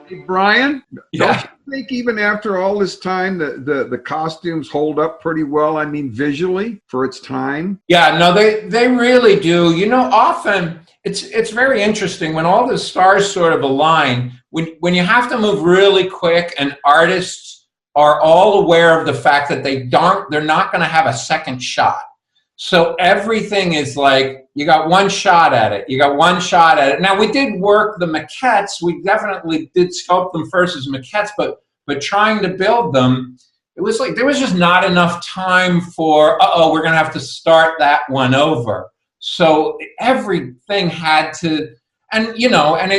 Hey, Brian, Yeah. don't you think even after all this time the costumes hold up pretty well? I mean, visually for its time. Yeah, no, they really do. You know, often it's very interesting when all the stars sort of align, when you have to move really quick and artists are all aware of the fact that they're not going to have a second shot. So everything is like, you got one shot at it. You got one shot at it. Now, we did work the maquettes. We definitely did sculpt them first as maquettes, but trying to build them, it was like there was just not enough time for, we're going to have to start that one over. So everything had to, and you know, and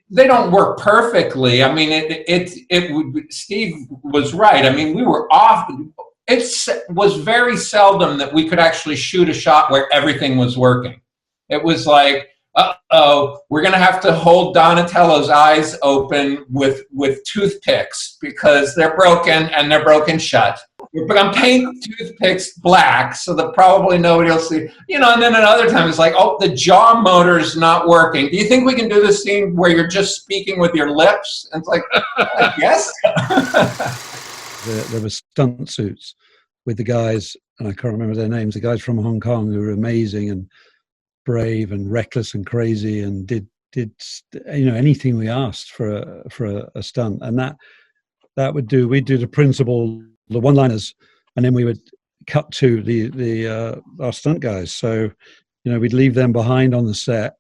they don't work perfectly. I mean, it would, Steve was right. I mean, we were off. It was very seldom that we could actually shoot a shot where everything was working. It was like, we're going to have to hold Donatello's eyes open with toothpicks because they're broken and they're broken shut. We're going to paint toothpicks black so that probably nobody will see. You know, and then another time it's like, the jaw motor's not working. Do you think we can do this scene where you're just speaking with your lips? And it's like, yes. There were stunt suits with the guys, and I can't remember their names, the guys from Hong Kong who were amazing and brave and reckless and crazy and did you know, anything we asked for a stunt. And we'd do the principal, the one-liners, and then we would cut to our stunt guys. So, you know, we'd leave them behind on the set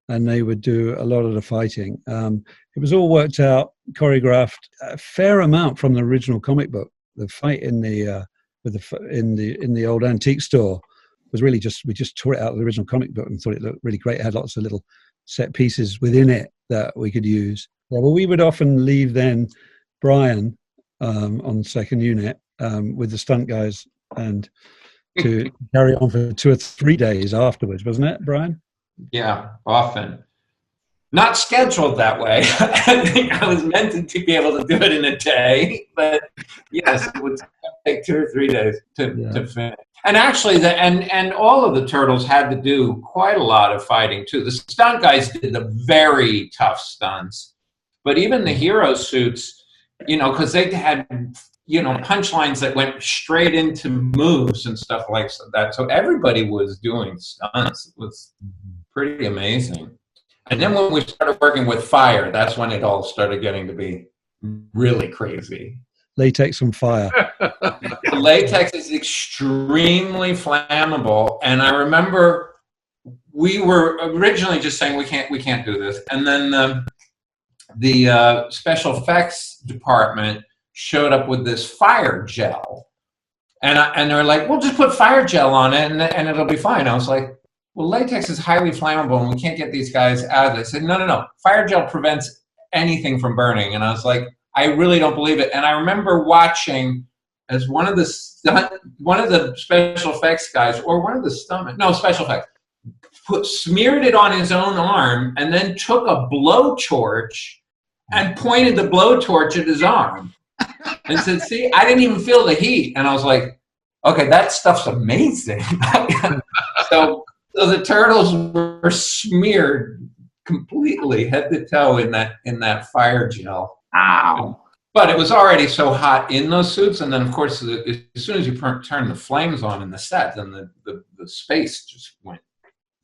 and they would do a lot of the fighting. It was all worked out, choreographed, a fair amount from the original comic book. The fight in the old antique store was really we just tore it out of the original comic book and thought it looked really great. It had lots of little set pieces within it that we could use. Yeah, well, we would often leave then Brian on second unit with the stunt guys and to carry on for 2 or 3 days afterwards, wasn't it, Brian? Yeah, often. Not scheduled that way. I think I was meant to be able to do it in a day, but yes, it would take 2 or 3 days to finish. And actually, and all of the Turtles had to do quite a lot of fighting too. The stunt guys did the very tough stunts, but even the hero suits, you know, because they had, you know, punchlines that went straight into moves and stuff like that. So everybody was doing stunts. It was pretty amazing. And then when we started working with fire, that's when it all started getting to be really crazy. Latex and fire. Latex is extremely flammable. And I remember we were originally just saying, we can't do this. And then the special effects department showed up with this fire gel. And they were like, we'll just put fire gel on it and it'll be fine. I was like, well, latex is highly flammable and we can't get these guys out of it. They said, no. Fire gel prevents anything from burning. And I was like, I really don't believe it. And I remember watching as one of the special effects guys, or one of the special effects, smeared it on his own arm and then took a blowtorch and pointed the blowtorch at his arm and said, see, I didn't even feel the heat. And I was like, okay, that stuff's amazing. So the Turtles were smeared completely head to toe in that fire gel. Ow! But it was already so hot in those suits, and then of course, as soon as you turn the flames on in the set, then the space just went.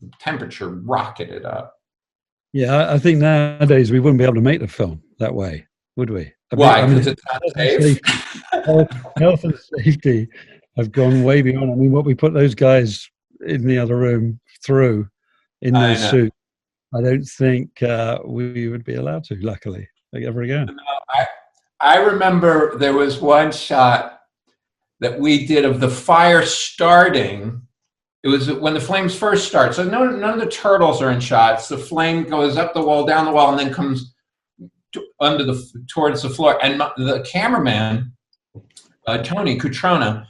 The temperature rocketed up. Yeah, I think nowadays we wouldn't be able to make the film that way, would we? Why? Because it's not safe. Health and safety have gone way beyond. I mean, what we put those guys in the other room through in those suits, I don't think we would be allowed to, luckily, ever again. No, I remember there was one shot that we did of the fire starting. It was when the flames first start. So none of the Turtles are in shots. The flame goes up the wall, down the wall, and then comes towards the floor. And the cameraman, Tony Cutrona,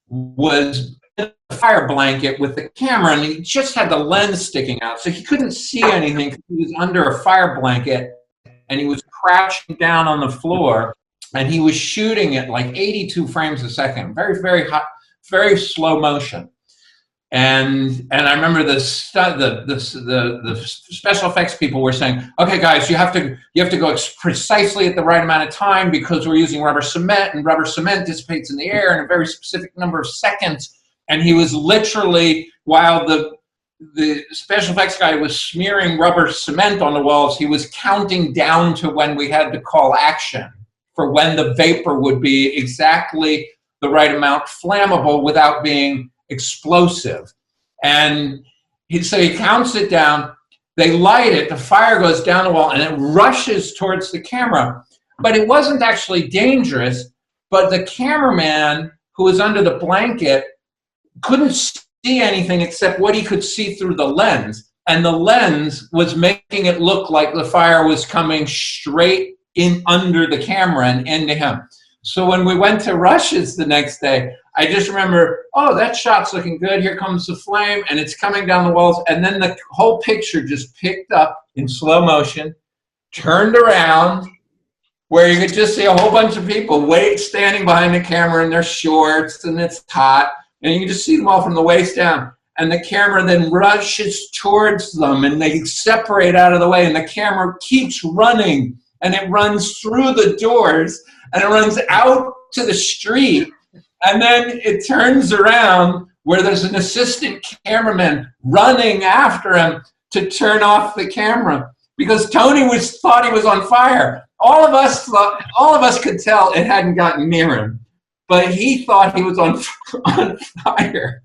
was in a fire blanket with the camera, and he just had the lens sticking out, so he couldn't see anything because he was under a fire blanket, and he was crouching down on the floor. and he was shooting it like 82 frames a second, very, very hot, very slow motion. And I remember the special effects people were saying, okay, guys, you have to go precisely at the right amount of time because we're using rubber cement, and rubber cement dissipates in the air in a very specific number of seconds. And he was literally, while the special effects guy was smearing rubber cement on the walls, he was counting down to when we had to call action for when the vapor would be exactly the right amount flammable without being explosive. And so he counts it down, they light it, the fire goes down the wall, and it rushes towards the camera. But it wasn't actually dangerous, but the cameraman who was under the blanket couldn't see anything except what he could see through the lens. And the lens was making it look like the fire was coming straight in under the camera and into him. So when we went to Rush's the next day, I just remember, oh, that shot's looking good. Here comes the flame, and it's coming down the walls. And then the whole picture just picked up in slow motion, turned around, where you could just see a whole bunch of people standing behind the camera in their shorts, and it's hot. And you can just see them all from the waist down. And the camera then rushes towards them, and they separate out of the way, and the camera keeps running. And it runs through the doors, and it runs out to the street, and then it turns around where there's an assistant cameraman running after him to turn off the camera because Tony thought he was on fire. All of us could tell it hadn't gotten near him, but he thought he was on fire.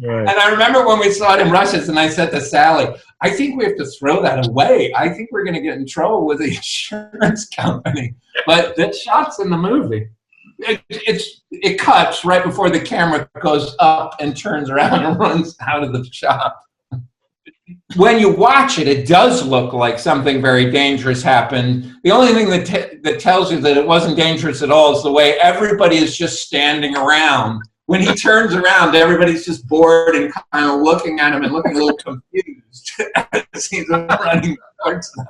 Right. And I remember when we saw it in Rush's, and I said to Sally, I think we have to throw that away. I think we're going to get in trouble with the insurance company. But that shot's in the movie. It cuts right before the camera goes up and turns around and runs out of the shop. When you watch it, it does look like something very dangerous happened. The only thing that tells you that it wasn't dangerous at all is the way everybody is just standing around. When he turns around, everybody's just bored and kind of looking at him and looking a little confused as he's running towards them.